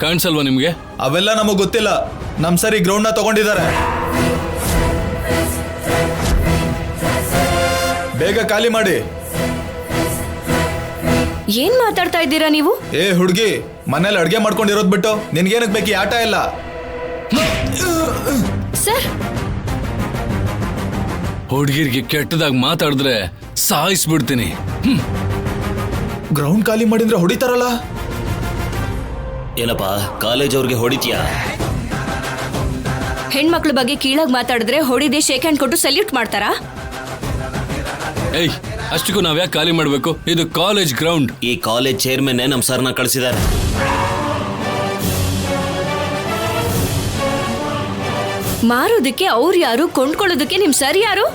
ಕಾಣಿಸಲ್ವಾ ನಿಮ್ಗೆ? ಅವೆಲ್ಲ ನಮಗ್ ಗೊತ್ತಿಲ್ಲ. ನಮ್ ಸರಿ ಗ್ರೌಂಡ್ ನ ತಗೊಂಡಿದ್ದಾರೆ. ಬೇಗ ಖಾಲಿ ಮಾಡಿ. ಏನ್ ಮಾತಾಡ್ತಾ ಇದ್ದೀರಾ ನೀವು? ಏ ಹುಡುಗಿ, ಮನೇಲಿ ಅಡ್ಗೆ ಮಾಡ್ಕೊಂಡಿರೋದ್ ಬಿಟ್ಟು ನಿನ್ಗೇನಕ್ ಬೇಕು ಆಟ ಇಲ್ಲ? ಸರ್, ಹುಡುಗಿರ್ಗೆ ಕೆಟ್ಟದಾಗ ಮಾತಾಡಿದ್ರೆ ಸಾಯಿಸ್ಬಿಡ್ತೀನಿ. ಗ್ರೌಂಡ್ ಖಾಲಿ ಮಾಡಿದ್ರೆ ಹೊಡಿತಾರಲ್ಲ. ಏನಪ್ಪ ಕಾಲೇಜ್ ಅವ್ರಿಗೆ ಹೊಡಿತೀಯಾ? ಹೆಣ್ಮಕ್ಳ ಬಗ್ಗೆ ಕೀಳಾಗಿ ಮಾತಾಡಿದ್ರೆ ಹೊಡಿದೆ ಶೇಕ್ ಹ್ಯಾಂಡ್ ಕೊಟ್ಟು ಸಲ್ಯೂಟ್ ಮಾಡ್ತಾರಾ? ಏಯ್, ಅಷ್ಟಕ್ಕೂ ನಾವ್ಯಾಕೆ ಖಾಲಿ ಮಾಡ್ಬೇಕು? ಇದು ಕಾಲೇಜ್ ಗ್ರೌಂಡ್. ಈ ಕಾಲೇಜ್ ಚೇರ್ಮನ್ ನಮ್ ಸರ್ನ ಕಳಿಸಿದ್ದಾರೆ. ಮಾರೋದಕ್ಕೆ ಅವ್ರು ಯಾರು, ಕೊಂಡ್ಕೊಳ್ಳೋದಕ್ಕೆ ನಿಮ್ ಸರ್ ಯಾರು?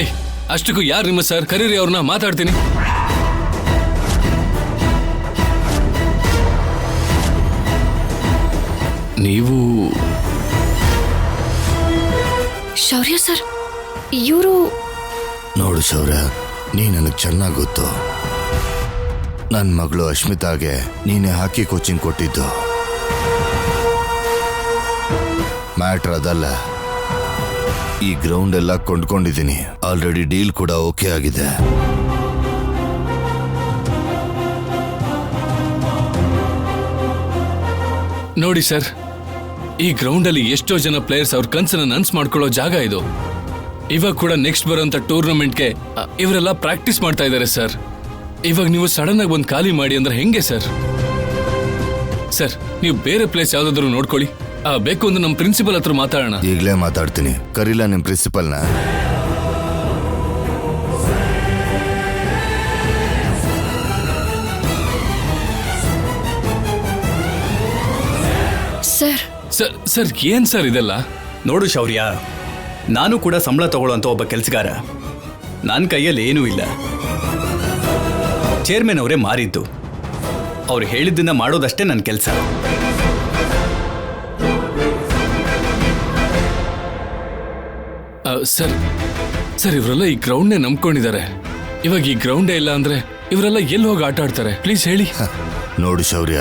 ಏಯ್, ಅಷ್ಟಕ್ಕೂ ಯಾರು ನಿಮ್ಮ ಸರ್? ಕರೀರಿ ಅವ್ರನ್ನ, ಮಾತಾಡ್ತೀನಿ. ನೀವು ಶೌರ್ಯ ಸರ್? ಇವರು ನೋಡು ಶೌರ್ಯ, ನೀ ನನಗೆ ಚೆನ್ನಾಗಿ ಗೊತ್ತು. ನನ್ನ ಮಗಳು ಅಶ್ಮಿತಾಗೆ ನೀನೇ ಹಾಕಿ ಕೋಚಿಂಗ್ ಕೊಟ್ಟಿದ್ದು. ಮ್ಯಾಟ್ರ್ ಅದಲ್ಲ. ಈ ಗ್ರೌಂಡ್ ಎಲ್ಲ ಕೊಂಡ್ಕೊಂಡಿದ್ದೀನಿ. ಆಲ್ರೆಡಿ ಡೀಲ್ ಕೂಡ ಓಕೆ ಆಗಿದೆ. ನೋಡಿ ಸರ್, ಈ ಗ್ರೌಂಡ್ ಅಲ್ಲಿ ಎಷ್ಟೋ ಜನ ಪ್ಲೇಯರ್ಸ್ ಅವ್ರ ಕನ್ಸನ್ನ ನನ್ಸ್ ಮಾಡ್ಕೊಳ್ಳೋ ಜಾಗ ಇದು. ಇವಾಗ ಕೂಡ ನೆಕ್ಸ್ಟ್ ಬರೋಂತ ಟೂರ್ನಮೆಂಟ್ಗೆ ಇವರೆಲ್ಲ ಪ್ರಾಕ್ಟೀಸ್ ಮಾಡ್ತಾ ಇದ್ದಾರೆ ಸರ್. ಇವಾಗ ನೀವು ಸಡನ್ ಆಗಿ ಒಂದು ಖಾಲಿ ಮಾಡಿ ಅಂದ್ರೆ ಹೆಂಗೆ ಸರ್? ಸರ್, ನೀವು ಬೇರೆ ಪ್ಲೇಸ್ ಯಾವ್ದಾದ್ರು ನೋಡ್ಕೊಳ್ಳಿ. ಬೇಕು ಅಂದ್ರೆ ನಮ್ಮ ಪ್ರಿನ್ಸಿಪಲ್ ಹತ್ರ ಮಾತಾಡೋಣ. ಈಗಲೇ ಮಾತಾಡ್ತೀನಿ. ಕರೀಲಾ ನಿಮ್ ಪ್ರಿನ್ಸಿಪಲ್ನ? ಸರ್ ಸರ್ ಸರ್ ಏನ್ ಸರ್ ಇದೆಲ್ಲ? ನೋಡು ಶೌರ್ಯ, ನಾನು ಕೂಡ ಸಂಬಳ ತಗೊಳ್ಳೋಂಥ ಒಬ್ಬ ಕೆಲಸಗಾರ. ನನ್ನ ಕೈಯಲ್ಲಿ ಏನೂ ಇಲ್ಲ. ಚೇರ್ಮನ್ ಅವರೇ ಮಾರಿದ್ದು. ಅವ್ರು ಹೇಳಿದ್ದನ್ನ ಮಾಡೋದಷ್ಟೇ ನನ್ನ ಕೆಲಸ. ಸರ್ ಸರ್ ಇವರೆಲ್ಲ ಈ ಗ್ರೌಂಡ್ನೇ ನಂಬ್ಕೊಂಡಿದ್ದಾರೆ. ಇವಾಗ ಈ ಗ್ರೌಂಡೇ ಇಲ್ಲ ಅಂದ್ರೆ ಇವರೆಲ್ಲ ಎಲ್ಲಿ ಹೋಗಿ ಆಟ ಆಡ್ತಾರೆ? ಪ್ಲೀಸ್ ಹೇಳಿ. ನೋಡು ಶೌರ್ಯ,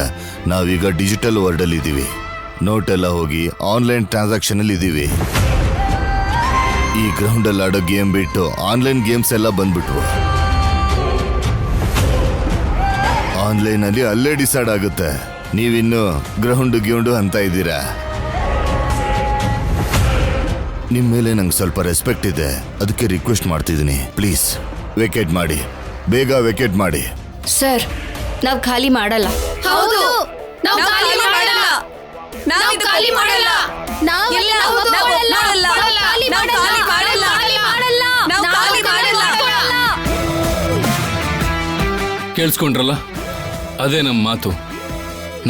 ನಾವೀಗ ಡಿಜಿಟಲ್ ವರ್ಲ್ಡ್ ಅಲ್ಲಿ ಇದ್ದೀವಿ. ನೋಟ್ ಎಲ್ಲ ಹೋಗಿ ಆನ್ಲೈನ್ ಟ್ರಾನ್ಸಾಕ್ಷನ್ ಅಲ್ಲಿ ಇದ್ದೀವಿ. ಈ ಗ್ರೌಂಡ್ ಅಲ್ಲಿ ಆಡೋ ಗೇಮ್ ಬಿಟ್ಟು ಆನ್ಲೈನ್ ಗೇಮ್ಸ್ ಎಲ್ಲ ಬಂದ್ಬಿಟ್ವು. ಆನ್ಲೈನ್ ಅಲ್ಲಿ ಅಲ್ಲೇ ಡಿಸೈಡ್ ಆಗುತ್ತೆ. ನೀವಿನ್ನು ಗ್ರೌಂಡು ಅಂತ ಇದ್ದೀರಾ. ನಿಮ್ ಮೇಲೆ ನಂಗೆ ಸ್ವಲ್ಪ ರೆಸ್ಪೆಕ್ಟ್ ಇದೆ, ಅದಕ್ಕೆ ರಿಕ್ವೆಸ್ಟ್ ಮಾಡ್ತಿದ್ದೀನಿ. ಪ್ಲೀಸ್ ವೇಕೇಟ್ ಮಾಡಿ, ಬೇಗ ವೇಕೇಟ್ ಮಾಡಿ. ಸರ್, ನಾವ್ ಖಾಲಿ ಮಾಡಲ್ಲ. ಹೌದು, ನಾವು ಖಾಲಿ ಮಾಡಲ್ಲ. ನಾವು ಖಾಲಿ ಮಾಡಲ್ಲ. ನಾವು ಖಾಲಿ ಮಾಡಲ್ಲ. ಕೇಳಿಸ್ಕೊಂಡ್ರಲ್ಲ, ಅದೇ ನಮ್ಮ ಮಾತು.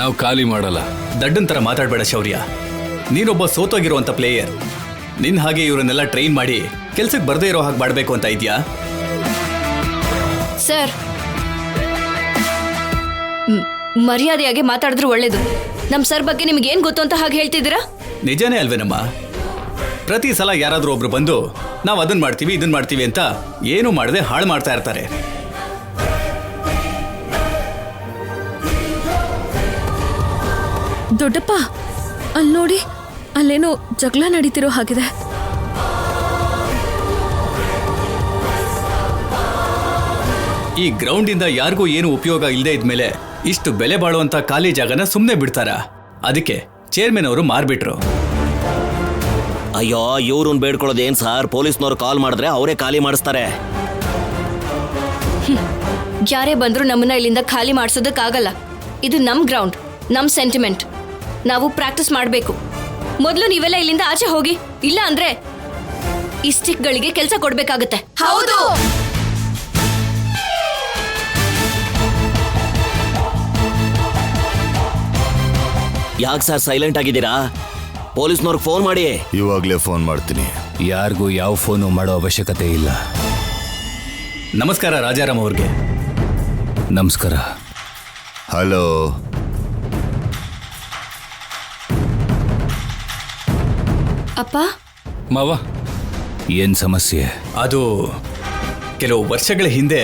ನಾವು ಖಾಲಿ ಮಾಡಲ್ಲ. ದಡ್ಡನ್ ಥರ ಮಾತಾಡಬೇಡ ಶೌರ್ಯ. ನೀನೊಬ್ಬ ಸೋತೋಗಿರುವಂಥ ಪ್ಲೇಯರ್. ನಿನ್ನ ಹಾಗೆ ಇವರನ್ನೆಲ್ಲ ಟ್ರೈನ್ ಮಾಡಿ ಕೆಲ್ಸಕ್ಕೆ ಬರದೇ ಇರೋ ಹಾಗೆ ಮಾಡಬೇಕು ಅಂತ ಇದೆಯಾ? ಸರ್, ಮರ್ಯಾದೆಯಾಗಿ ಮಾತಾಡಿದ್ರೆ ಒಳ್ಳೇದು. ನಮ್ ಸರ್ ಬಗ್ಗೆ ನಿಮ್ಗೆ ಏನ್ ಗೊತ್ತು ಅಂತ ಹಾಗೆ ಹೇಳ್ತಿದ್ದೀರಾ? ನಿಜಾನೇ ಅಲ್ವೇನಮ್ಮ? ಪ್ರತಿ ಸಲ ಯಾರಾದ್ರೂ ಒಬ್ರು ಬಂದು ನಾವು ಅದನ್ನ ಮಾಡ್ತೀವಿ ಇದನ್ನ ಮಾಡ್ತೀವಿ ಅಂತ ಏನು ಮಾಡದೆ ಹಾಳು ಮಾಡ್ತಾ ಇರ್ತಾರೆ. ದೊಡ್ಡಪ್ಪ, ಅಲ್ಲಿ ನೋಡಿ, ಅಲ್ಲೇನೋ ಜಗಳ ನಡೀತಿರೋ ಹಾಗಿದೆ. ಈ ಗ್ರೌಂಡಿಂದ ಯಾರಿಗೂ ಏನು ಉಪಯೋಗ ಇಲ್ಲದೆ ಇದ್ಮೇಲೆ ಇಷ್ಟು ಬೆಲೆ ಬಾಳುವಂತ ಖಾಲಿ ಜಾಗನ ಸುಮ್ಮನೆ ಬಿಡ್ತಾರ? ಅದಕ್ಕೆ ಚೇರ್ಮನ್ ಅವರು ಮಾರ್ಬಿಟ್ರು. ಅಯ್ಯೋ, ಇವ್ರನ್ನ ಬೇಡ್ಕೊಳ್ಳೋದೇನ್ ಸಾರ್? ಪೊಲೀಸ್ನವ್ರು ಕಾಲ್ ಮಾಡಿದ್ರೆ ಅವರೇ ಖಾಲಿ ಮಾಡಿಸ್ತಾರೆ. ಯಾರೇ ಬಂದ್ರು ನಮ್ಮನ್ನ ಇಲ್ಲಿಂದ ಖಾಲಿ ಮಾಡಿಸೋದಕ್ಕಾಗಲ್ಲ. ಇದು ನಮ್ ಗ್ರೌಂಡ್, ನಮ್ ಸೆಂಟಿಮೆಂಟ್. ನಾವು ಪ್ರಾಕ್ಟೀಸ್ ಮಾಡಬೇಕು. ಮೊದಲು ನೀವೆಲ್ಲ ಇಲ್ಲಿಂದ ಆಚೆ ಹೋಗಿ, ಇಲ್ಲ ಅಂದ್ರೆ ಈ ಸ್ಟಿಕ್ಗಳಿಗೆ ಕೆಲಸ ಕೊಡ್ಬೇಕಾಗತ್ತೆ. ಹೌದು. ಯಾಕೆ ಸರ್ ಸೈಲೆಂಟ್ ಆಗಿದ್ದೀರಾ? ಪೊಲೀಸ್ನವ್ರಿಗೆ ಫೋನ್ ಮಾಡಿ. ಇವಾಗಲೇ ಫೋನ್ ಮಾಡ್ತೀನಿ. ಯಾರಿಗೂ ಯಾವ ಫೋನು ಮಾಡೋ ಅವಶ್ಯಕತೆ ಇಲ್ಲ. ನಮಸ್ಕಾರ ರಾಜಾರಾಮ್ ಅವ್ರಿಗೆ. ನಮಸ್ಕಾರ. ಹಲೋ. ಅಪ್ಪ. ಮಾವ, ಏನ್ ಸಮಸ್ಯೆ? ಅದು ಕೆಲವು ವರ್ಷಗಳ ಹಿಂದೆ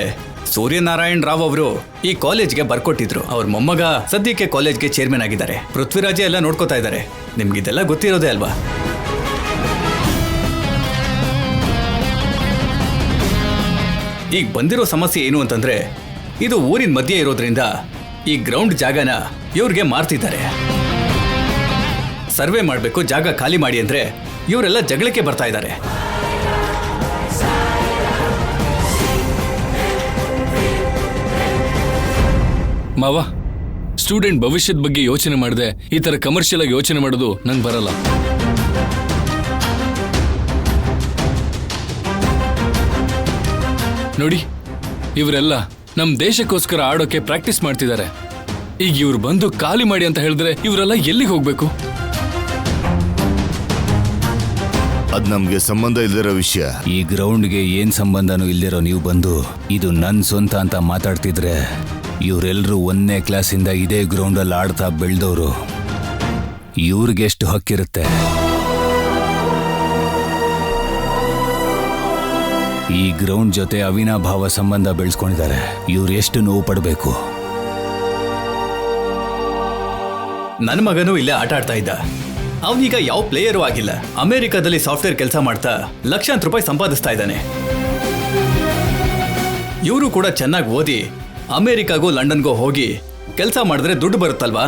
ಸೂರ್ಯನಾರಾಯಣ್ ರಾವ್ ಅವರು ಈ ಕಾಲೇಜ್ಗೆ ಬರ್ಕೊಟ್ಟಿದ್ರು. ಅವ್ರ ಮೊಮ್ಮಗ ಸದ್ಯಕ್ಕೆ ಕಾಲೇಜ್ಗೆ ಚೇರ್ಮನ್ ಆಗಿದ್ದಾರೆ. ಪೃಥ್ವಿರಾಜೇ ಎಲ್ಲ ನೋಡ್ಕೋತಾ ಇದ್ದಾರೆ. ನಿಮ್ಗಿದೆಲ್ಲ ಗೊತ್ತಿರೋದೇ ಅಲ್ವಾ? ಈಗ ಬಂದಿರೋ ಸಮಸ್ಯೆ ಏನು ಅಂತಂದ್ರೆ, ಇದು ಊರಿನ ಮಧ್ಯೆ ಇರೋದ್ರಿಂದ ಈ ಗ್ರೌಂಡ್ ಜಾಗನ ಇವ್ರಿಗೆ ಮಾರ್ತಿದ್ದಾರೆ. ಸರ್ವೆ ಮಾಡಬೇಕು, ಜಾಗ ಖಾಲಿ ಮಾಡಿ ಅಂದ್ರೆ ಇವರೆಲ್ಲ ಜಗಳಕ್ಕೆ ಬರ್ತಾ ಇದ್ದಾರೆ. ಮಾವ, ಸ್ಟೂಡೆಂಟ್ ಭವಿಷ್ಯದ ಬಗ್ಗೆ ಯೋಚನೆ ಮಾಡದೆ ಈ ತರ ಕಮರ್ಷಿಯಲ್ ಆಗಿ ಯೋಚನೆ ಮಾಡೋದು ನಂಗೆ ಬರಲ್ಲ. ನೋಡಿ, ಇವರೆಲ್ಲ ನಮ್ ದೇಶಕ್ಕೋಸ್ಕರ ಆಡೋಕೆ ಪ್ರಾಕ್ಟೀಸ್ ಮಾಡ್ತಿದ್ದಾರೆ. ಈಗ ಇವ್ರು ಬಂದು ಖಾಲಿ ಮಾಡಿ ಅಂತ ಹೇಳಿದ್ರೆ ಇವರೆಲ್ಲ ಎಲ್ಲಿಗೆ ಹೋಗ್ಬೇಕು? ಅದ್ ನಮ್ಗೆ ಸಂಬಂಧ ಇಲ್ದಿರೋ ವಿಷಯ. ಈ ಗ್ರೌಂಡ್ಗೆ ಏನ್ ಸಂಬಂಧನೂ ಇಲ್ದಿರೋ ನೀವು ಬಂದು ಇದು ನನ್ ಸ್ವಂತ ಅಂತ ಮಾತಾಡ್ತಿದ್ರೆ, ಇವರೆಲ್ಲರೂ 1ನೇ ಕ್ಲಾಸಿಂದ ಇದೇ ಗ್ರೌಂಡಲ್ಲಿ ಆಡ್ತಾ ಬೆಳೆದವರು. ಇವ್ರಿಗೆಷ್ಟು ಹಕ್ಕಿರುತ್ತೆ? ಈ ಗ್ರೌಂಡ್ ಜೊತೆ ಅವಿನಾಭಾವ ಸಂಬಂಧ ಬೆಳೆಸ್ಕೊಂಡಿದ್ದಾರೆ. ಇವ್ರು ಎಷ್ಟು ನೋವು ಪಡಬೇಕು? ನನ್ನ ಮಗನೂ ಇಲ್ಲೇ ಆಟ ಆಡ್ತಾ ಇದ್ದ. ಅವನೀಗ ಯಾವ ಪ್ಲೇಯರೂ ಆಗಿಲ್ಲ. ಅಮೆರಿಕಾದಲ್ಲಿ ಸಾಫ್ಟ್ವೇರ್ ಕೆಲಸ ಮಾಡ್ತಾ ಲಕ್ಷಾಂತರ ರೂಪಾಯಿ ಸಂಪಾದಿಸ್ತಾ ಇದ್ದಾನೆ. ಇವರು ಕೂಡ ಚೆನ್ನಾಗಿ ಓದಿ ಅಮೆರಿಕಾಗೂ ಲಂಡನ್ಗೂ ಹೋಗಿ ಕೆಲಸ ಮಾಡಿದ್ರೆ ದುಡ್ಡು ಬರುತ್ತಲ್ವಾ?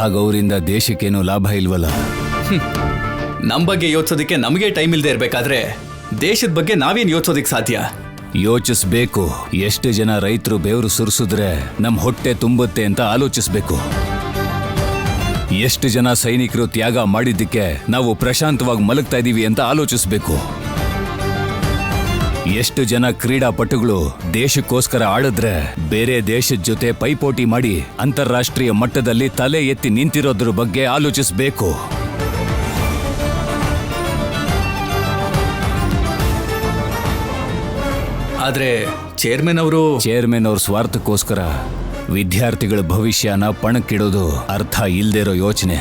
ಆಗ ಅವರಿಂದ ದೇಶಕ್ಕೇನು ಲಾಭ ಇಲ್ವಲ್ಲ. ನಮ್ಮ ಬಗ್ಗೆ ಯೋಚಿಸೋದಕ್ಕೆ ನಮಗೆ ಟೈಮ್ ಇಲ್ಲದೆ ಇರಬೇಕಾದ್ರೆ ದೇಶದ ಬಗ್ಗೆ ನಾವೇನು ಯೋಚಿಸೋದಕ್ಕೆ ಸಾಧ್ಯ? ಯೋಚಿಸ್ಬೇಕು. ಎಷ್ಟು ಜನ ರೈತರು ಬೆವರು ಸುರಿಸಿದ್ರೆ ನಮ್ ಹೊಟ್ಟೆ ತುಂಬುತ್ತೆ ಅಂತ ಆಲೋಚಿಸ್ಬೇಕು. ಎಷ್ಟು ಜನ ಸೈನಿಕರು ತ್ಯಾಗ ಮಾಡಿದ್ದಕ್ಕೆ ನಾವು ಪ್ರಶಾಂತವಾಗಿ ಮಲಗ್ತಾ ಇದೀವಿ ಅಂತ ಆಲೋಚಿಸ್ಬೇಕು. ಎಷ್ಟು ಜನ ಕ್ರೀಡಾಪಟುಗಳು ದೇಶಕ್ಕೋಸ್ಕರ ಆಡಿದ್ರೆ ಬೇರೆ ದೇಶದ ಜೊತೆ ಪೈಪೋಟಿ ಮಾಡಿ ಅಂತಾರಾಷ್ಟ್ರೀಯ ಮಟ್ಟದಲ್ಲಿ ತಲೆ ಎತ್ತಿ ನಿಂತಿರೋದ್ರ ಬಗ್ಗೆ ಆಲೋಚಿಸ್ಬೇಕು. ಆದ್ರೆ ಚೇರ್ಮನ್ ಅವ್ರ ಸ್ವಾರ್ಥಕ್ಕೋಸ್ಕರ ವಿದ್ಯಾರ್ಥಿಗಳ ಭವಿಷ್ಯನ ಪಣಕ್ಕಿಡೋದು ಅರ್ಥ ಇಲ್ದಿರೋ ಯೋಚನೆ.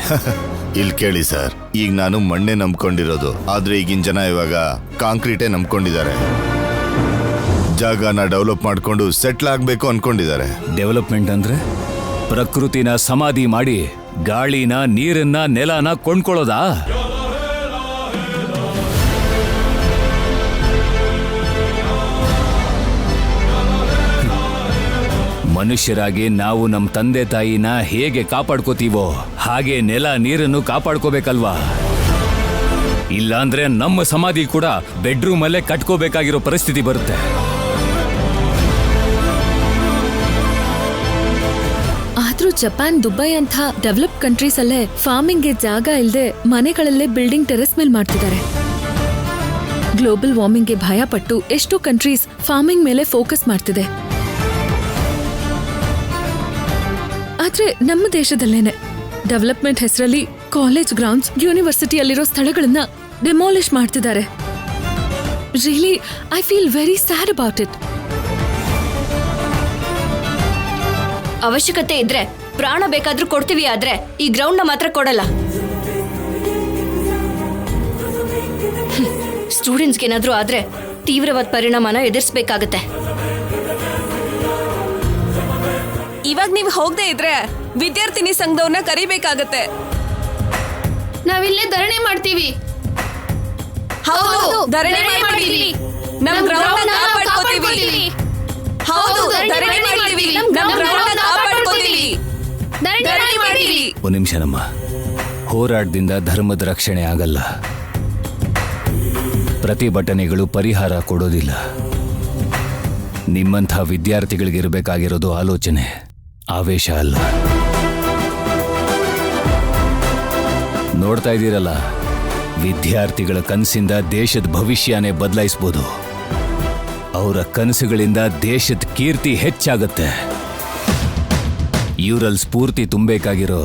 ಇಲ್ಲಿ ಕೇಳಿ ಸರ್, ಈಗ ನಾನು ಮಣ್ಣೆ ನಂಬ್ಕೊಂಡಿರೋದು, ಆದ್ರೆ ಈಗಿನ ಜನ ಇವಾಗ ಕಾಂಕ್ರೀಟೇ ನಂಬ್ಕೊಂಡಿದ್ದಾರೆ. ಜಾಗನ ಡೆವಲಪ್ ಮಾಡ್ಕೊಂಡು ಸೆಟ್ಲ್ ಆಗ್ಬೇಕು ಅನ್ಕೊಂಡಿದ್ದಾರೆ. ಡೆವಲಪ್ಮೆಂಟ್ ಅಂದ್ರೆ ಪ್ರಕೃತಿನ ಸಮಾಧಿ ಮಾಡಿ ಗಾಳಿನ, ನೀರನ್ನ, ನೆಲನ ಕೊಂಡ್ಕೊಳ್ಳೋದಾ? ಮನುಷ್ಯರಾಗಿ ನಾವು ನಮ್ಮ ತಂದೆ ತಾಯಿನ ಹೇಗೆ ಕಾಪಾಡ್ಕೋತೀವೋ ಹಾಗೆ ನೆಲ, ನೀರನ್ನು ಕಾಪಾಡ್ಕೋಬೇಕಲ್ವಾ? ಇಲ್ಲಾಂದ್ರೆ ನಮ್ಮ ಸಮಾಧಿ ಕೂಡ ಬೆಡ್ರೂಮ್ ಅಲ್ಲೇ ಕಟ್ಕೋಬೇಕಾಗಿರೋ ಪರಿಸ್ಥಿತಿ ಬರುತ್ತೆ. ಆದ್ರೂ ಜಪಾನ್, ದುಬೈ ಅಂತ ಡೆವಲಪ್ ಕಂಟ್ರೀಸ್ ಅಲ್ಲೇ ಫಾರ್ಮಿಂಗ್ಗೆ ಜಾಗ ಇಲ್ಲದೆ ಮನೆಗಳಲ್ಲೇ ಬಿಲ್ಡಿಂಗ್ ಟೆರೆಸ್ ಮೇಲೆ ಮಾಡ್ತಿದ್ದಾರೆ. ಗ್ಲೋಬಲ್ ವಾರ್ಮಿಂಗ್ಗೆ ಭಯ ಪಟ್ಟು ಎಷ್ಟೋ ಕಂಟ್ರೀಸ್ ಫಾರ್ಮಿಂಗ್ ಮೇಲೆ ಫೋಕಸ್ ಮಾಡ್ತಿದೆ. ಆದ್ರೆ ನಮ್ಮ ದೇಶದಲ್ಲೇನೆ ಡೆವಲಪ್ಮೆಂಟ್ ಹೆಸರಲ್ಲಿ ಕಾಲೇಜ್ ಗ್ರೌಂಡ್ಸ್, ಯೂನಿವರ್ಸಿಟಿಯಲ್ಲಿರೋ ಸ್ಥಳಗಳನ್ನ ಡೆಮಾಲಿಷ್ ಮಾಡ್ತಿದ್ದಾರೆ. Really I feel very sad about it. ಅವಶ್ಯಕತೆ ಇದ್ರೆ ಪ್ರಾಣ ಬೇಕಾದ್ರೂ ಕೊಡ್ತೀವಿ, ಆದ್ರೆ ಈ ಗ್ರೌಂಡ್ ನ ಮಾತ್ರ ಕೊಡಲ್ಲ. ಸ್ಟೂಡೆಂಟ್ಸ್ಗೆ ಏನಾದ್ರೂ ಆದ್ರೆ ತೀವ್ರವಾದ ಪರಿಣಾಮನ ಎದುರಿಸಬೇಕಾಗತ್ತೆ. ಇವಾಗ ನೀವು ಹೋಗದೆ ಇದ್ರೆ ವಿದ್ಯಾರ್ಥಿನಿ ಸಂಘದವ್ರನ್ನ ಕರಿಬೇಕಾಗತ್ತೆ. ನಾವಿಲ್ಲೇ ಧರಣಿ ಮಾಡ್ತೀವಿ. ಹೌದು, ಧರಣಿ ಮಾಡ್ತೀವಿ. ನಮ್ ಗ್ರೌಂಡ್ ಕಾಪಾಡ್ಕೋತೀವಿ. ಹೌದು, ಧರಣಿ ಮಾಡ್ತೀವಿ. ನಮ್ ಗ್ರೌಂಡ್ ಕಾಪಾಡ್ಕೋತೀವಿ. ಧರಣಿ ಮಾಡ್ತೀವಿ. ಒಂದು ನಿಮಿಷ, ನಮ್ಮ ಹೋರಾಟದಿಂದ ಧರ್ಮದ ರಕ್ಷಣೆ ಆಗಲ್ಲ. ಪ್ರತಿಭಟನೆಗಳು ಪರಿಹಾರ ಕೊಡೋದಿಲ್ಲ. ನಿಮ್ಮಂಥ ವಿದ್ಯಾರ್ಥಿಗಳಿಗಿರಬೇಕಾಗಿರೋದು ಆಲೋಚನೆ, ಆವೇಶ ಅಲ್ಲ. ನೋಡ್ತಾ ಇದ್ದೀರಲ್ಲ, ವಿದ್ಯಾರ್ಥಿಗಳ ಕನಸಿಂದ ದೇಶದ ಭವಿಷ್ಯನೇ ಬದಲಾಯಿಸ್ಬೋದು. ಅವರ ಕನಸುಗಳಿಂದ ದೇಶದ ಕೀರ್ತಿ ಹೆಚ್ಚಾಗತ್ತೆ. ಇವರಲ್ಲಿ ಸ್ಫೂರ್ತಿ ತುಂಬಬೇಕಾಗಿರೋ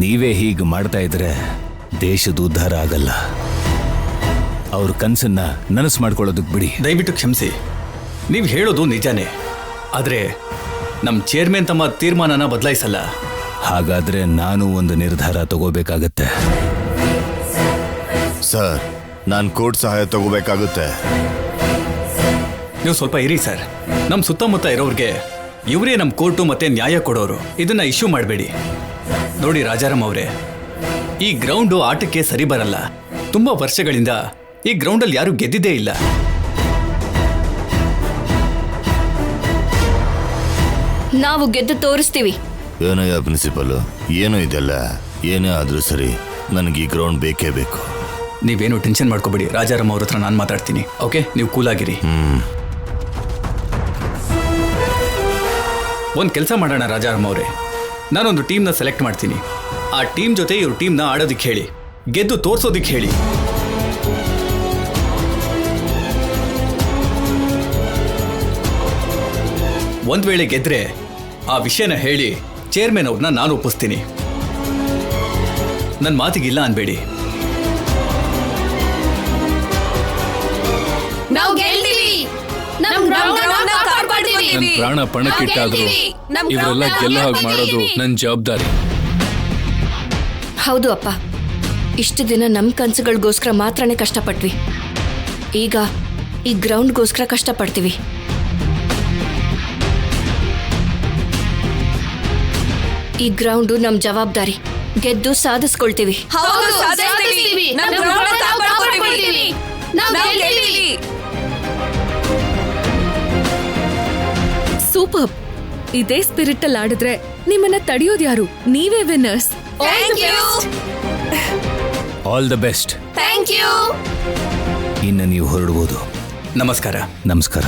ನೀವೇ ಹೀಗೆ ಮಾಡ್ತಾ ಇದ್ರೆ ದೇಶದ ಉದ್ಧಾರ ಆಗಲ್ಲ. ಅವ್ರ ಕನಸನ್ನ ನನಸು ಮಾಡ್ಕೊಳ್ಳೋದಕ್ಕೆ ಬಿಡಿ. ದಯವಿಟ್ಟು ಕ್ಷಮಿಸಿ. ನೀವು ಹೇಳೋದು ನಿಜಾನೇ, ಆದ್ರೆ ನಮ್ಮ ಚೇರ್ಮನ್ ತಮ್ಮ ತೀರ್ಮಾನನ ಬದಲಾಯಿಸಲ್ಲ. ಹಾಗಾದ್ರೆ ನಾನು ಒಂದು ನಿರ್ಧಾರ ತಗೋಬೇಕಾಗತ್ತೆ. ಸರ್, ನಾನು ಕೋರ್ಟ್ ಸಹಾಯ ತಗೋಬೇಕಾಗುತ್ತೆ. ನೀವು ಸ್ವಲ್ಪ ಇರಿ ಸರ್. ನಮ್ಮ ಸುತ್ತಮುತ್ತ ಇರೋರಿಗೆ ಇವರೇ ನಮ್ಮ ಕೋರ್ಟು ಮತ್ತೆ ನ್ಯಾಯ ಕೊಡೋರು. ಇದನ್ನ ಇಶ್ಯೂ ಮಾಡಬೇಡಿ. ನೋಡಿ ರಾಜಾರಾಮ್ ಅವರೇ, ಈ ಗ್ರೌಂಡು ಆಟಕ್ಕೆ ಸರಿ ಬರಲ್ಲ. ತುಂಬಾ ವರ್ಷಗಳಿಂದ ಈ ಗ್ರೌಂಡಲ್ಲಿ ಯಾರು ಗೆದ್ದಿದ್ದೇ ಇಲ್ಲ. ನಾವು ಗೆದ್ದು ತೋರಿಸ್ತೀವಿ. ಏನಯ್ಯ ಪ್ರಿನ್ಸಿಪಲ್, ಏನೋ ಇದೆಲ್ಲ. ಏನೇ ಆದ್ರೂ ಸರಿ, ನನಗೆ ಈ ಗ್ರೌಂಡ್ ಬೇಕೇ ಬೇಕು. ನೀವೇನು ಟೆನ್ಷನ್ ಮಾಡ್ಕೋಬೇಡಿ. ರಾಜಾರಾಮ್ ಅವ್ರ ಹತ್ರ ನಾನು ಮಾತಾಡ್ತೀನಿ. ಓಕೆ, ನೀವು ಕೂಲಾಗಿರಿ. ಒಂದು ಕೆಲಸ ಮಾಡೋಣ ರಾಜಾರಾಮ್ ಅವರೇ, ನಾನೊಂದು ಟೀಮ್ನ ಸೆಲೆಕ್ಟ್ ಮಾಡ್ತೀನಿ. ಆ ಟೀಮ್ ಜೊತೆ ಇವ್ರ ಟೀಮ್ನ ಆಡೋದಕ್ಕೆ ಹೇಳಿ, ಗೆದ್ದು ತೋರ್ಸೋದಕ್ಕೆ ಹೇಳಿ. ಒಂದ್ ವೇಳೆ ಗೆದ್ರೆ ಆ ವಿಷಯನ ಹೇಳಿ ಚೇರ್ಮನ್ ಅವ್ರನ್ನ ನಾನು ಒಪ್ಪಿಸ್ತೀನಿ. ನನ್ನ ಮಾತಿಗಿಲ್ಲ ಅನ್ಬೇಡಿ. ನಾವು ಗೆಲ್ತೀವಿ. ನಮ್ ಗ್ರೌಂಡ್ ಅನ್ನ ಕಾಪಾಡ್ತೀವಿ. ನನ್ ಪ್ರಾಣ ಪಣಕ್ಕಿಟ್ಟಾದ್ರು ಇವರೆಲ್ಲ ಗೆಲ್ಲೋ ಹಾಗೆ ಮಾಡೋದು ನನ್ನ ಜವಾಬ್ದಾರಿ. ಹೌದು ಅಪ್ಪ, ಇಷ್ಟು ದಿನ ನಮ್ಮ ಕನಸುಗಳಿಗೋಸ್ಕರ ಮಾತ್ರನೇ ಕಷ್ಟಪಟ್ವಿ. ಈಗ ಈ ಗ್ರೌಂಡ್ಗೋಸ್ಕರ ಕಷ್ಟಪಡ್ತೀವಿ. ಈ ಗ್ರೌಂಡು ನಮ್ಮ ಜವಾಬ್ದಾರಿ. ಗೆದ್ದು ಸಾಧಿಸ್ಕೊಳ್ತೀವಿ. ಹೌದು, ಸಾಧಿಸ್ತೀವಿ. ನಮ್ ಗ್ರೌಂಡ್ ಅನ್ನ ಕಾಪಾಡ್ತೀವಿ. ನಾವು ಗೆಲ್ತೀವಿ. ಸೂಪರ್. ಇದೇ ಸ್ಪಿರಿಟ್ ಅಲ್ಲಿ ಆಡಿದ್ರೆ ನಿಮ್ಮನ್ನ ತಡೆಯೋದು ಯಾರು? ನೀವೇ winners. Thank you. All the best. Thank you. ಇನ್ನು ನೀವು ಹೊರಡ್ಬೋದು. ನಮಸ್ಕಾರ. ನಮಸ್ಕಾರ.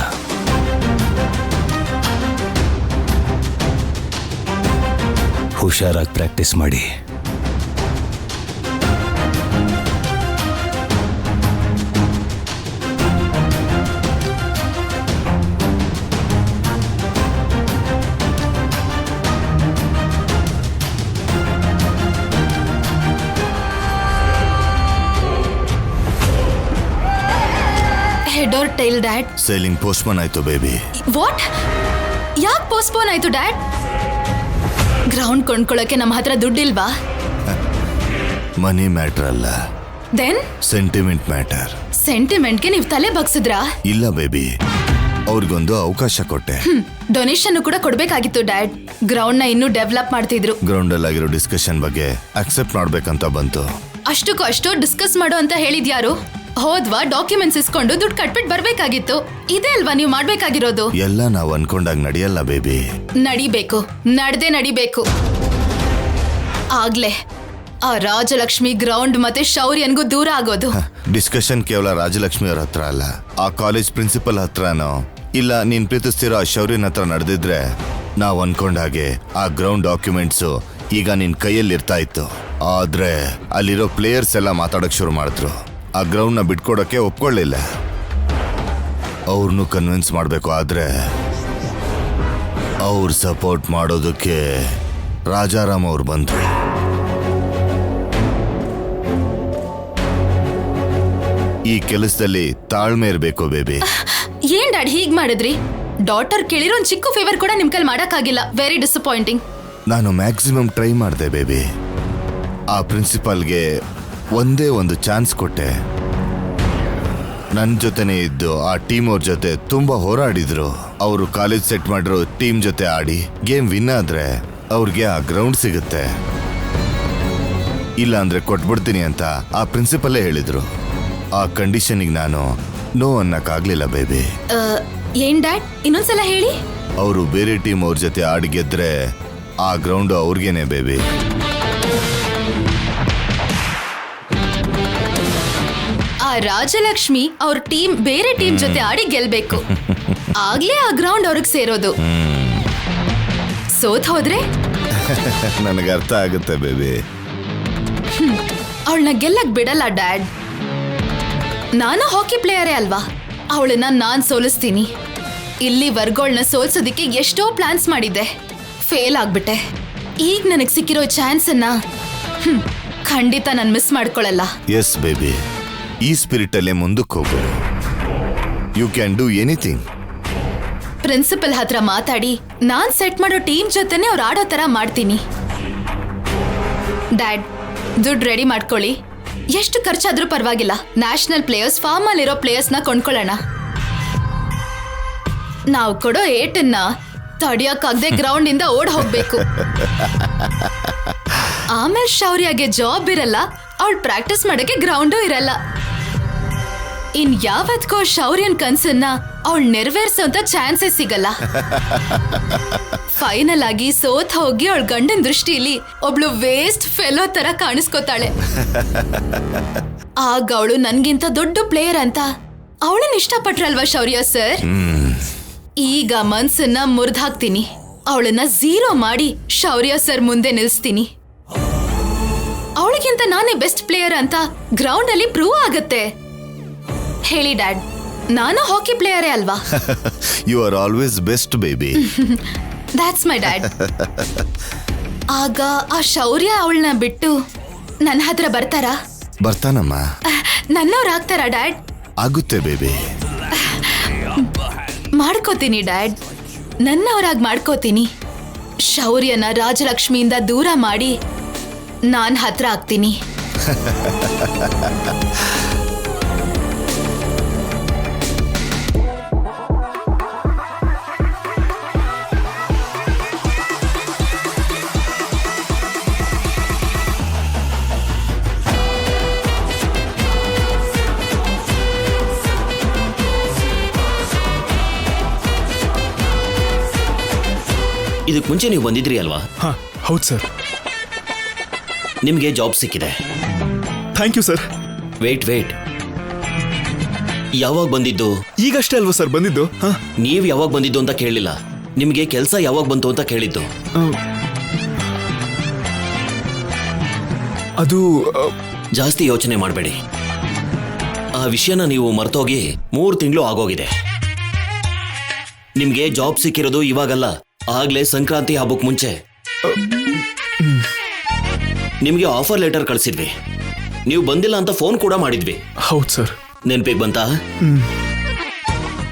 ಹುಷಾರಾಗಿ ಪ್ರಾಕ್ಟೀಸ್ ಮಾಡಿ. Head or tail dad? Selling postpone ಆಯ್ತು ಬೇಬಿ. ವಾಟ್? ಯಾಕೆ ಪೋಸ್ಟ್ಪೋನ್ ಆಯ್ತು ಡ್ಯಾಡ್? ಗ್ರೌಂಡ್ ಕೊಂಡ್ಕೊಳ್ಳೋಕೆ ನಮ್ಮ ಹತ್ರ ದುಡ್ಡಿಲ್ವಾ? ಮನಿ ಮ್ಯಾಟರ್ ಅಲ್ಲ, ದೆನ್ ಸೆಂಟಿಮೆಂಟ್ ಮ್ಯಾಟರ್. ಸೆಂಟಿಮೆಂಟ್ಗೆ ನೀವು ತಲೆ ಬಗ್ಸಿದ್ರಾ? ಇಲ್ಲ ಬೇಬಿ, ಅವ್ರಿಗೊಂದು ಅವಕಾಶ ಕೊಟ್ಟೆ. ಡೊನೇಷನ್ ಕೂಡ ಕೊಡ್ಬೇಕಾಗಿತ್ತು ಡ್ಯಾಡ್. ಗ್ರೌಂಡ್ ನ ಇನ್ನೂ ಡೆವಲಪ್ ಮಾಡ್ತಿದ್ರು. ಗ್ರೌಂಡ್ ಅಲ್ಲಿ ಆಗಿರೋ ಡಿಸ್ಕಷನ್ ಬಗ್ಗೆ ಅಕ್ಸೆಪ್ಟ್ ಮಾಡ್ಬೇಕಂತ ಬಂತು. ಅಷ್ಟಕ್ಕೂ ಅಷ್ಟು ಡಿಸ್ಕಸ್ ಮಾಡು ಅಂತ ಹೇಳಿದ್ಯಾರು? ಹೋದ್ವಾ ಡಾಕ್ಯುಮೆಂಟ್ಸ್ ಇಸ್ಕೊಂಡು ದುಡ್ಡು ಕಟ್ಬಿಟ್ಟು ಬರ್ಬೇಕಾಗಿತ್ತು. ಇದೇ ಅಲ್ವಾ ನೀವು ಮಾಡ್ಬೇಕಾಗಿರೋದು? ಎಲ್ಲ ನಾವು ಅನ್ಕೊಂಡಾಗ ನಡೆಯಲ್ಲ ಬೇಬಿ. ನಡಿಬೇಕು, ನಡಿಬೇಕು. ಆಗ್ಲೇ ಆ ರಾಜಲಕ್ಷ್ಮಿ ಗ್ರೌಂಡ್ ಮತ್ತೆ ಶೌರ್ಯನ್ಗೂ ದೂರ ಆಗೋದು. ಡಿಸ್ಕಷನ್ ಕೇವಲ ರಾಜಲಕ್ಷ್ಮಿ ಅವ್ರ ಹತ್ರ ಅಲ್ಲ, ಆ ಕಾಲೇಜ್ ಪ್ರಿನ್ಸಿಪಲ್ ಹತ್ರನೋ ಇಲ್ಲ ನೀನ್ ಪ್ರೀತಿಸ್ತಿರೋ ಆ ಶೌರ್ಯನ ಹತ್ರ ನಡೆದಿದ್ರೆ ನಾವ್ ಅನ್ಕೊಂಡಾಗೆ ಆ ಗ್ರೌಂಡ್ ಡಾಕ್ಯುಮೆಂಟ್ಸ್ ಈಗ ನಿನ್ ಕೈಯಲ್ಲಿ ಇರ್ತಾ ಇತ್ತು. ಆದ್ರೆ ಅಲ್ಲಿರೋ ಪ್ಲೇಯರ್ಸ್ ಎಲ್ಲ ಮಾತಾಡಕ್ ಶುರು ಮಾಡಿದ್ರು. ಆ ಗ್ರೌಂಡ್ ನ ಬಿಟ್ಕೊಡಕ್ಕೆ ಒಪ್ಕೊಳ್ಳಿಲ್ಲ. ಅವ್ರನ್ನು ಕನ್ವಿನ್ಸ್ ಮಾಡ್ಬೇಕು. ಆದ್ರೆ ಅವ್ರ ಸಪೋರ್ಟ್ ಮಾಡೋದಕ್ಕೆ ರಾಜಾರಾಮ್ ಅವ್ರು ಬಂದ್ರು. ಈ ಕೆಲಸದಲ್ಲಿ ತಾಳ್ಮೆ ಇರ್ಬೇಕು ಬೇಬಿ. ಏನ್ ಡ್ಯಾಡ್ ಹೀಗ್ ಮಾಡಿದ್ರಿ? ಡಾಟರ್ ಕೇಳಿರೋ ಒಂದ್ ಚಿಕ್ಕ ಫೇವರ್ ಕೂಡ ನಿಮ್ ಕೈಲಿ ಮಾಡಕ್ಕಾಗಿಲ್ಲ. Very disappointing. ನಾನು ಮ್ಯಾಕ್ಸಿಮಮ್ ಟ್ರೈ ಮಾಡಿದೆ ಬೇಬಿ. ಆ ಪ್ರಿನ್ಸಿಪಾಲ್ಗೆ ಒಂದೇ ಒಂದು ಚಾನ್ಸ್ ಕೊಟ್ಟೆ. ನನ್ನ ಜೊತೆನೇ ಇದ್ದು ಆ ಟೀಮ್ ಅವ್ರ ಜೊತೆ ತುಂಬಾ ಹೋರಾಡಿದ್ರು. ಅವರು ಕಾಲೇಜ್ ಸೆಟ್ ಮಾಡಿರೋ ಟೀಮ್ ಜೊತೆ ಆಡಿ ಗೇಮ್ ವಿನ್ ಆದ್ರೆ ಅವ್ರಿಗೆ ಆ ಗ್ರೌಂಡ್ ಸಿಗುತ್ತೆ, ಇಲ್ಲ ಅಂದ್ರೆ ಕೊಟ್ಬಿಡ್ತೀನಿ ಅಂತ ಆ ಪ್ರಿನ್ಸಿಪಲ್ಲೇ ಹೇಳಿದ್ರು. ಆ ಕಂಡೀಷನಿಗೆ ನಾನು ನೋ ಅನ್ನಕ್ಕಾಗ್ಲಿಲ್ಲ ಬೇಬಿ. ಏನ್ ಡ್ಯಾಡ್ ಇನ್ನೊಂದ್ಸಲ ಹೇಳಿ? ಅವರು ಬೇರೆ ಟೀಮ್ ಅವ್ರ ಜೊತೆ ಆಡಿ ಗೆದ್ರೆ ಆ ಗ್ರೌಂಡ್ ಅವ್ರಿಗೇನೆ ಬೇಬಿ. ಆ ರಾಜಲಕ್ಷ್ಮಿ ಅವ್ರ ಟೀಮ್ ಬೇರೆ ಟೀಮ್ ಜೊತೆ ಆಡಿ ಗೆಲ್ಬೇಕು. ಆಗ್ಲೇ ಆ ಗ್ರೌಂಡ್ ಅವ್ರಿಗೆ ಸೇರೋದು. ಸೋತ್ ಹೋದ್ರೆ ನನಗೆ ಅರ್ಥ ಆಗುತ್ತೆ ಬೇಬಿ. ಅವಳನ್ನ ಗೆಲ್ಲಕ್ ಬಿಡಲ್ಲ ಡ್ಯಾಡ್. ನಾನು ಹಾಕಿ ಪ್ಲೇಯರೇ ಅಲ್ವಾ? ಅವಳನ್ನ ನಾನ್ ಸೋಲಿಸ್ತೀನಿ. ಇಲ್ಲಿ ವರ್ಗೋಳ್ನ ಸೋಲ್ಸೋದಿಕ್ಕೆ ಎಷ್ಟೋ ಪ್ಲಾನ್ಸ್ ಮಾಡಿದ್ದೆ, ಫೇಲ್ ಆಗ್ಬಿಟ್ಟೆ. ಈಗ ನನಗ್ ಸಿಕ್ಕಿರೋ ಚಾನ್ಸ್ ಅನ್ನ ಖಂಡಿತ ನಾನು ಮಿಸ್ ಮಾಡ್ಕೊಳಲ್ಲ. ಎಸ್ ಬೇಬಿ, ಈ ಸ್ಪಿರಿಟ್ ಅಲ್ಲೇ ಮುಂದಕ್ಕೆ ಹೋಗು. You can do anything. Principal ಹತ್ರ ಮಾತಾಡಿ ನಾನ್ ಸೆಟ್ ಮಾಡೋ ಟೀಮ್ ಜೊತೆನೆ ಅವ್ರು ಆಡೋ ತರ ಮಾಡ್ತೀನಿ. ಡ್ಯಾಡ್, ದುಡ್ಡು ರೆಡಿ ಮಾಡ್ಕೊಳ್ಳಿ. ಎಷ್ಟು ಖರ್ಚಾದ್ರೂ ಪರವಾಗಿಲ್ಲ. ನ್ಯಾಷನಲ್ ಪ್ಲೇಯರ್ಸ್, ಫಾರ್ಮ್ ಅಲ್ಲಿರೋ ಪ್ಲೇಯರ್ಸ್ ನ ಕೊಂಡ್ಕೊಳ್ಳೋಣ. ನಾವು ಕೊಡೋ ಏಟನ್ನ ತಡಿಯಕ್ಕಾಗದೆ ಗ್ರೌಂಡ್ ಇಂದ ಓಡ್ ಹೋಗ್ಬೇಕು. ಆಮೇಲೆ ಶೌರ್ಯಗೆ ಜಾಬ್ ಇರಲ್ಲ, ಅವಳು ಪ್ರಾಕ್ಟೀಸ್ ಮಾಡಕ್ಕೆ ಗ್ರೌಂಡು ಇರಲ್ಲ. ಇನ್ ಯಾವತ್ಕೋ ಶೌರ್ಯನ್ ಕನ್ಸನ್ನ ಅವಳು ನೆರವೇರ್ಸೋಂತ ಚಾನ್ಸೇ ಸಿಗಲ್ಲ. ಫೈನಲ್ ಆಗಿ ಸೋತ್ ಹೋಗಿ ಅವಳ ಗಂಡನ ದೃಷ್ಟಿಲಿ ಒಬ್ಳು ವೇಸ್ಟ್ ಫೆಲೋ ತರ ಕಾಣಿಸ್ಕೋತಾಳೆ. ಆಗ ಅವಳು ನನ್ಗಿಂತ ದೊಡ್ಡ ಪ್ಲೇಯರ್ ಅಂತ ಅವಳನ್ನ ಇಷ್ಟಪಟ್ರಲ್ವಾ ಶೌರ್ಯ ಸರ್? ಈಗ ಮನ್ಸನ್ನ ಮುರಿದಾಕ್ತೀನಿ, ಅವಳನ್ನ ಝೀರೋ ಮಾಡಿ ಶೌರ್ಯ ಸರ್ ಮುಂದೆ ನಿಲ್ಸ್ತೀನಿ. ಅವಳಿಗಿಂತ ನಾನೇ ಬೆಸ್ಟ್ ಪ್ಲೇಯರ್ ಅಂತ ಗ್ರೌಂಡ್ ಅಲ್ಲಿ ಪ್ರೂವ್ ಆಗತ್ತೆ. ಹೇಳಿ ಡ್ಯಾಡ್, ನಾನು ಹಾಕಿ ಪ್ಲೇಯರೇ ಅಲ್ವಾ? You are always best baby. That's my dad. ಆಗ ಆ ಶೌರ್ಯ ಅವಳನ್ನ ಬಿಟ್ಟು ನನ್ನ ಹತ್ರ ಬರ್ತಾರಾ? ಬರ್ತಾನಮ್ಮ. ನನ್ನವ್ರಾಗ್ತಾರಾ ಡ್ಯಾಡ್? ಆಗುತ್ತೆ ಬೇಬಿ. ಮಾಡ್ಕೋತೀನಿ ಡ್ಯಾಡ್, ನನ್ನವರಾಗಿ ಮಾಡ್ಕೋತೀನಿ. ಶೌರ್ಯನ ರಾಜಲಕ್ಷ್ಮಿಯಿಂದ ದೂರ ಮಾಡಿ ನಾನ್ ಹತ್ರ ಆಗ್ತೀನಿ. ಇದಕ್ಕೆ ಮುಂಚೆ ನೀವು ಬಂದಿದ್ರಿ ಅಲ್ವಾ? ಹೌದು ಸರ್. ನಿಮಗೆ ಜಾಬ್ ಸಿಕ್ಕಿದೆ. Thank you sir. ವೇಟ್, ಯಾವಾಗ ಬಂದಿದ್ದು? ಈಗಷ್ಟೇ ಅಲ್ವಾ ಸರ್ ಬಂದಿದ್ದು? ನೀವು ಯಾವಾಗ ಬಂದಿದ್ದು ಅಂತ ಕೇಳಲಿಲ್ಲ, ನಿಮಗೆ ಕೆಲಸ ಯಾವಾಗ ಬಂತು ಅಂತ ಕೇಳಿದ್ದು. ಅದು ಜಾಸ್ತಿ ಯೋಚನೆ ಮಾಡಬೇಡಿ. ಆ ವಿಷಯನ ನೀವು ಮರ್ತೋಗಿ 3 ತಿಂಗಳು ಆಗೋಗಿದೆ. ನಿಮ್ಗೆ ಜಾಬ್ ಸಿಕ್ಕಿರೋದು ಇವಾಗಲ್ಲ, ಆಗ್ಲೇ ಸಂಕ್ರಾಂತಿ ಹಬ್ಬಕ್ಕೆ ಮುಂಚೆ. ನಿಮ್ಗೆ ಆಫರ್ ಲೆಟರ್ ಕಳಿಸಿದ್ವಿ, ನೀವು ಬಂದಿಲ್ಲ ಅಂತ ಫೋನ್ ಕೂಡ ಮಾಡಿದ್ವಿ. ಹೌದು ಸರ್. ನೆನ್ಪಿಗೆ ಬಂತಾ?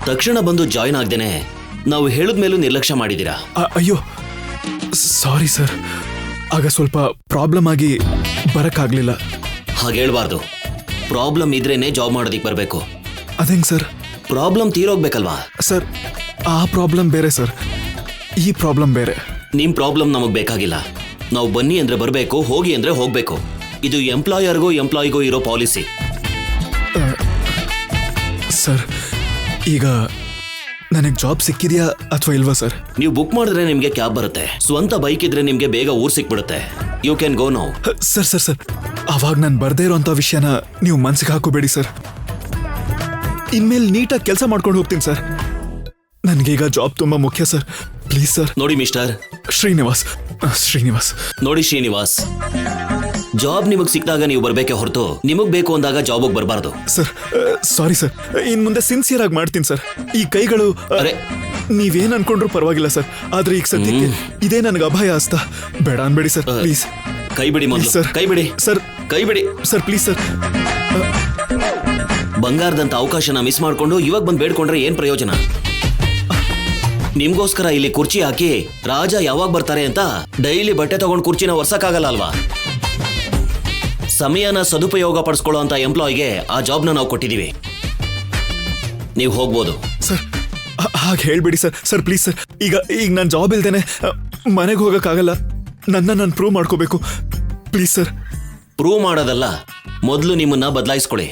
ತಕ್ಷಣ ಬಂದು ಜಾಯಿನ್ ಆಗ್ದೇನೆ ನಾವು ಹೇಳಿದ್ಮೇಲೂ ನಿರ್ಲಕ್ಷ್ಯ ಮಾಡಿದ್ದೀರಾ. ಅಯ್ಯೋ ಸಾರಿ ಸರ್, ಆಗ ಸ್ವಲ್ಪ ಪ್ರಾಬ್ಲಮ್ ಆಗಿ ಬರಕ್ಕಾಗ್ಲಿಲ್ಲ. ಹಾಗೆ ಹೇಳ್ಬಾರ್ದು. ಪ್ರಾಬ್ಲಮ್ ಇದ್ರೇನೆ ಜಾಬ್ ಮಾಡೋದಿಕ್ ಬರಬೇಕು. ಅದೇಂಗ್ ಸರ್? ಪ್ರಾಬ್ಲಮ್ ತೀರೋಗ್ಬೇಕಲ್ವಾ ಸರ್? ಆ ಪ್ರಾಬ್ಲಮ್ ಬೇರೆ ಸರ್, ಈ ಪ್ರಾಬ್ಲಮ್ ಬೇರೆ. ನಿಮ್ ಪ್ರಾಬ್ಲಮ್ ನಮಗ್ ಬೇಕಾಗಿಲ್ಲ. ನಾವು ಬನ್ನಿ ಅಂದ್ರೆ ಬರಬೇಕು, ಹೋಗಿ ಅಂದ್ರೆ ಹೋಗ್ಬೇಕು. ಇದು ಎಂಪ್ಲಾಯರ್ಗೂ ಎಂಪ್ಲಾಯಿಗೂ ಇರೋ ಪಾಲಿಸಿ. ಸರ್ ಈಗ ನನಗೆ ಜಾಬ್ ಸಿಕ್ಕಿದ್ಯಾ ಅಥವಾ ಇಲ್ವಾ ಸರ್? ನೀವು ಬುಕ್ ಮಾಡಿದ್ರೆ ನಿಮ್ಗೆ ಕ್ಯಾಬ್ ಬರುತ್ತೆ. ಸ್ವಂತ ಬೈಕ್ ಇದ್ರೆ ನಿಮ್ಗೆ ಬೇಗ ಊರ್ ಸಿಕ್ಬಿಡುತ್ತೆ. You can go now. Sir ಅವಾಗ ನಾನು ಬರ್ದೇ ಇರೋಂಥ ವಿಷಯನ ನೀವು ಮನ್ಸಿಗೆ ಹಾಕೋಬೇಡಿ ಸರ್. ಇನ್ಮೇಲೆ ನೀಟಾಗಿ ಕೆಲಸ ಮಾಡ್ಕೊಂಡು ಹೋಗ್ತೀನಿ ಸರ್. ನನಗೀಗ ಜಾಬ್ ತುಂಬಾ ಮುಖ್ಯ ಸರ್, ಪ್ಲೀಸ್ ಸರ್. ನೋಡಿ ಮಿಸ್ಟರ್ ಶ್ರೀನಿವಾಸ್, ನೋಡಿ ಶ್ರೀನಿವಾಸ್, ಜಾಬ್ ನಿಮಗ್ ಸಿಕ್ಕಿದಾಗ ನೀವು ಬರ್ಬೇಕೆ ಹೊರತು ನಿಮಗ್ ಬೇಕು ಅಂದಾಗ ಜಾಬ್ಗೆ ಬರಬಾರ್ದು. ಸರ್ ಸಾರಿ ಸರ್, ಇನ್ ಮುಂದೆ ಸಿನ್ಸಿಯರ್ ಆಗಿ ಮಾಡ್ತೀನಿ ಸರ್. ಈ ಕೈಗಳು ನೀವೇನ್ ಅನ್ಕೊಂಡ್ರು ಪರವಾಗಿಲ್ಲ ಸರ್, ಆದ್ರೆ ಈಗ ಸದ್ಯಕ್ಕೆ ಇದೇ ನನಗೆ ಅಭಯ ಅಸ್ತ. ಬೇಡ ಅನ್ಬೇಡಿ ಸರ್, ಪ್ಲೀಸ್. ಕೈ ಬಿಡಿ ಮೊದಲು. ಸರ್ ಕೈ ಬಿಡಿ ಸರ್, ಕೈ ಬಿಡಿ ಸರ್, ಪ್ಲೀಸ್ ಸರ್. ಬಂಗಾರದಂತ ಅವಕಾಶನ ಮಿಸ್ ಮಾಡ್ಕೊಂಡು ಇವಾಗ ಬಂದು ಬೇಡ್ಕೊಂಡ್ರೆ ಏನ್ ಪ್ರಯೋಜನ? ನಿಮ್ಗೋಸ್ಕರ ಇಲ್ಲಿ ಕುರ್ಚಿ ಹಾಕಿ ರಾಜ ಯಾವಾಗ ಬರ್ತಾರೆ ಅಂತ ಡೈಲಿ ಬಟ್ಟೆ ತಗೊಂಡು ಕುರ್ಚಿನ ಒರ್ಸಕ್ಕಾಗಲ್ಲ ಅಲ್ವಾ? ಸಮಯನ ಸದುಪಯೋಗ ಪಡಿಸ್ಕೊಳ್ಳೋ ಅಂತ ಎಂಪ್ಲಾಯ್ಗೆ ಆ ಜಾಬ್ನ ನಾವು ಕೊಟ್ಟಿದೀವಿ. ನೀವು ಹೋಗ್ಬೋದು ಸರ್. ಹಾಗೆ ಹೇಳ್ಬೇಡಿ ಸರ್. ಸರ್ ಪ್ಲೀಸ್ ಸರ್, ಈಗ ನಾನು ಜಾಬ್ ಇಲ್ದೇನೆ ಮನೆಗೆ ಹೋಗಕ್ಕಾಗಲ್ಲ. ನಾನು ಪ್ರೂವ್ ಮಾಡ್ಕೋಬೇಕು, ಪ್ಲೀಸ್ ಸರ್. ಪ್ರೂವ್ ಮಾಡೋದಲ್ಲ, ಮೊದಲು ನಿಮ್ಮನ್ನ ಬದಲಾಯಿಸ್ಕೊಳ್ಳಿ.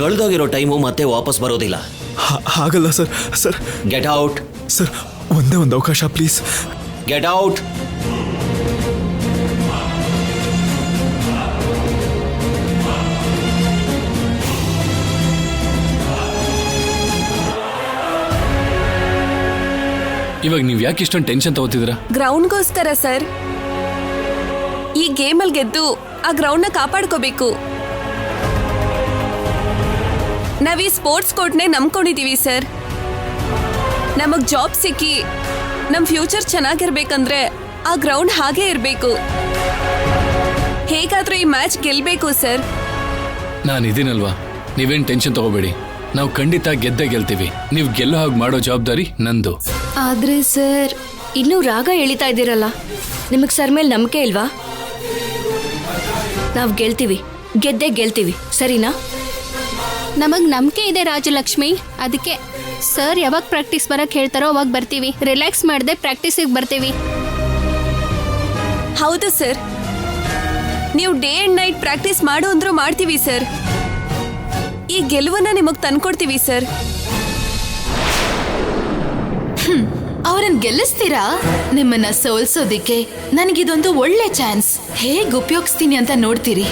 ಕಳೆದೋಗಿರೋ ಟೈಮು ಮತ್ತೆ ವಾಪಸ್ ಬರೋದಿಲ್ಲ. ಹಾಗಲ್ಲ sir. Sir get out. Sir ಒಂದೇ ಒಂದು ಅವಕಾಶ ಪ್ಲೀಸ್. Get out. ಇವಾಗ ನೀವ್ ಯಾಕೆ ಇಷ್ಟೊಂದು ಟೆನ್ಷನ್ ತಗೋತಿದ್ದೀರಾ? ಗ್ರೌಂಡ್ಗೋಸ್ಕರ ಸರ್. ಈ ಗೇಮಲ್ಲಿ ಗೆದ್ದು ಆ ಗ್ರೌಂಡ್ನ ಕಾಪಾಡ್ಕೋಬೇಕು. ನಾವ್ ಈ ಸ್ಪೋರ್ಟ್ಸ್ ಕೋರ್ಟ್ನೇ ನಂಬ್ಕೊಂಡಿದೀವಿ ಸರ್. ನಮಗ್ ಜಾಬ್ ಸಿಕ್ಕಿ ನಮ್ ಫ್ಯೂಚರ್ ಚೆನ್ನಾಗಿರ್ಬೇಕಂದ್ರೆ ಆ ಗ್ರೌಂಡ್ ಹಾಗೆ ಇರ್ಬೇಕು. ಹೇಗಾದ್ರೂ ಈ ಮ್ಯಾಚ್ ಗೆಲ್ಬೇಕು ಸರ್. ನಾನು ಇದೀನಲ್ವಾ, ನೀವೇನ್ ಟೆನ್ಷನ್ ತಗೋಬೇಡಿ. ನಾವು ಖಂಡಿತ ಗೆದ್ದೇ ಗೆಲ್ತೀವಿ. ನೀವು ಗೆಲ್ಲೋ ಹಾಗೆ ಮಾಡೋ ಜವಾಬ್ದಾರಿ ನಂದು. ಆದ್ರೆ ಸರ್, ಇನ್ನೂ ರಾಗ ಎಳಿತಾ ಇದ್ದೀರಲ್ಲ, ನಿಮಗ್ ಸರ್ ಮೇಲೆ ನಂಬಿಕೆ ಇಲ್ವಾ? ನಾವು ಗೆಲ್ತೀವಿ, ಗೆದ್ದೇ ಗೆಲ್ತೀವಿ, ಸರಿನಾ? ನಮಗ್ ನಂಬಿಕೆ ಇದೆ ರಾಜಲಕ್ಷ್ಮಿ, ಅದಕ್ಕೆ ಸರ್ ಯಾವಾಗ ಪ್ರಾಕ್ಟೀಸ್ ಬರಕ್ ಹೇಳ್ತಾರೋ ಅವಾಗ ಬರ್ತೀವಿ. ರಿಲ್ಯಾಕ್ಸ್ ಮಾಡದೆ ಪ್ರಾಕ್ಟೀಸಿಗೆ ಬರ್ತೀವಿ. ಹೌದು ಸರ್, ನೀವು ಡೇ ಅಂಡ್ ನೈಟ್ ಪ್ರಾಕ್ಟೀಸ್ ಮಾಡು ಅಂದ್ರೂ ಮಾಡ್ತೀವಿ ಸರ್. ಈ ಗೆಲುವನ್ನ ನಿಮಗ್ ತಂದ್ಕೊಡ್ತೀವಿ ಸರ್. ಅವರನ್ನ ಗೆಲ್ಲಿಸ್ತೀರಾ? ನಿಮ್ಮನ್ನ ಸೋಲ್ಸೋದಿಕ್ಕೆ ನನಗಿದೊಂದು ಒಳ್ಳೆ ಚಾನ್ಸ್. ಹೇಗ್ ಉಪಯೋಗಿಸ್ತೀನಿ ಅಂತ ನೋಡ್ತೀರಿ.